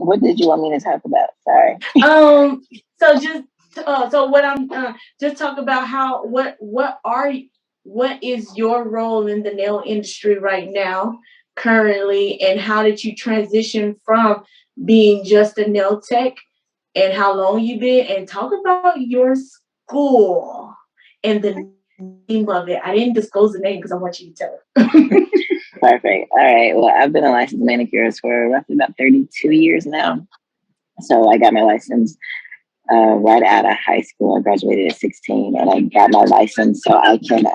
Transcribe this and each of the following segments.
What did you want me to talk about? Sorry. So just so what I'm just talk about how what is your role in the nail industry right now, currently, and how did you transition from being just a nail tech, and how long you been, and talk about your school and the name of it. I didn't disclose the name because I want you to tell it. Perfect. All right. Well, I've been a licensed manicurist for roughly about 32 years now. So I got my license right out of high school. I graduated at 16 and I got my license so I can,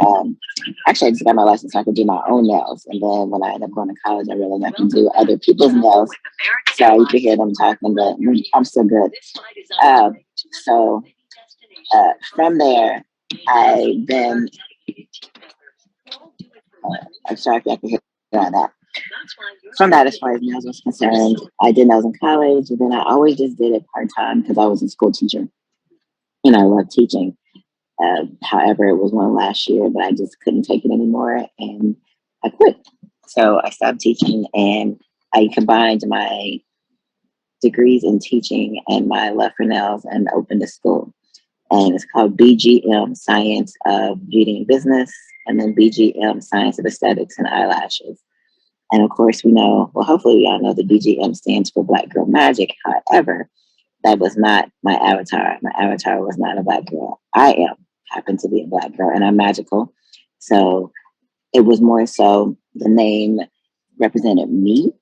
actually I just got my license so I could do my own nails. And then when I ended up going to college, I realized I can do other people's nails. So you can hear them talking, but I'm still good. So from there, I then, I'm sorry if I can hear that. From that, as far as nails was concerned, I did nails in college, and then I always just did it part time because I was a school teacher and I love teaching. However, it was one last year, but I just couldn't take it anymore, and I quit. So I stopped teaching, and I combined my degrees in teaching and my love for nails, and opened a school. And it's called BGM, Science of Beauty and Business, and then BGM, Science of Aesthetics and Eyelashes. And of course, we know, well, hopefully, we all know the BGM stands for Black Girl Magic. However, that was not my avatar. My avatar was not a Black girl. Happen to be a Black girl, and I'm magical. So it was more so the name represented me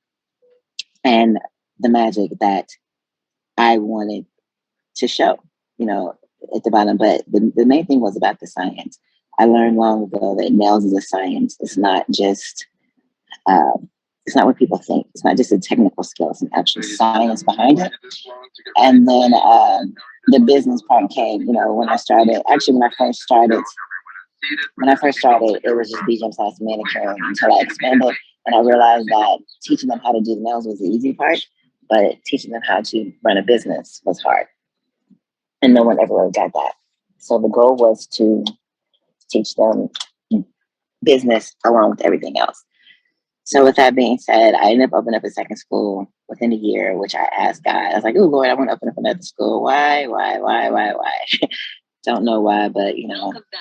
and the magic that I wanted to show, at the bottom. But the main thing was about the science. I learned long ago that nails is a science. It's not just it's not what people think. It's not just a technical skill. It's an actual science behind it. And then the business part came, when I started. Actually, when I first started, it was just BGM Science Manicure until I expanded. And I realized that teaching them how to do the nails was the easy part, but teaching them how to run a business was hard. And no one ever really got that. So the goal was to teach them business along with everything else. So with that being said, I ended up opening up a second school within a year, which I asked God. I was like, oh, Lord, I want to open up another school. Why? Don't know why, but,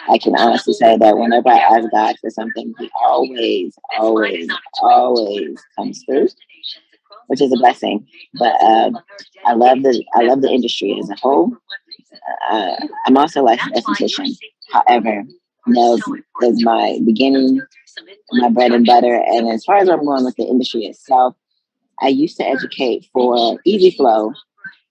I can honestly say that whenever I ask God for something, he always, always, always comes through, which is a blessing. But I love the industry as a whole. I'm also a licensed esthetician. However, nails is my beginning, my bread and butter. And as far as I'm going with the industry itself, I used to educate for Easy Flow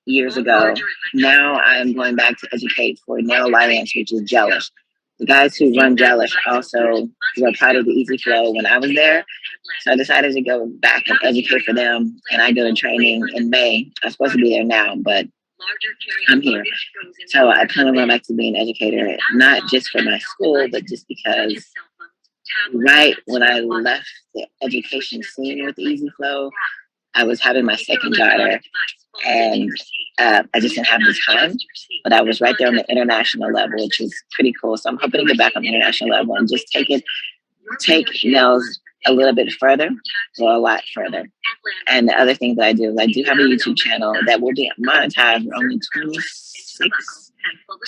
years ago. Now I'm going back to educate for Nail Alliance, which is Gelish. The guys who run Gelish also were part of the Easy Flow when I was there. So I decided to go back and educate for them. And I go to training in May. I'm supposed to be there now, but I'm here. So I kind of went back to being an educator, not just for my school, but just because right when I left the education scene with Easy Flow, I was having my second daughter, and I just didn't have the time. But I was right there on the international level, which was pretty cool. So I'm hoping to get back on the international level and just take nails a little bit further, or a lot further. And the other thing that I do is I do have a YouTube channel that will be monetized. We're only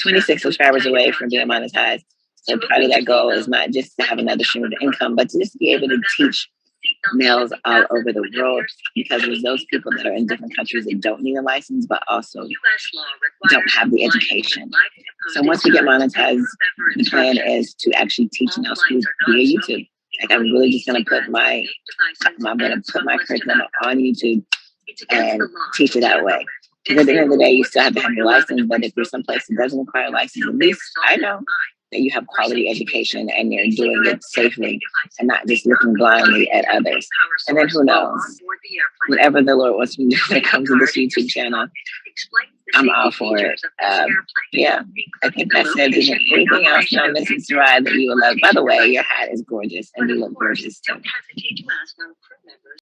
26 subscribers away from being monetized. So part of that goal is not just to have another stream of income, but to just be able to teach nails all over the world, because there's those people that are in different countries that don't need a license, but also don't have the education. So once we get monetized, the plan is to actually teach nail school via YouTube. Like, I'm really just going to put my curriculum on YouTube and teach it that way. Because at the end of the day, you still have to have your license, but if you're someplace that doesn't require a license, at least I know that you have quality education and you're doing it safely and not just looking blindly at others. And then who knows? Whatever the Lord wants me to do when it comes to this YouTube channel, I'm all for it. Yeah, I think that's it. Is there anything else on Mrs. Ride that you would love? By the way, your hat is gorgeous and you look gorgeous too.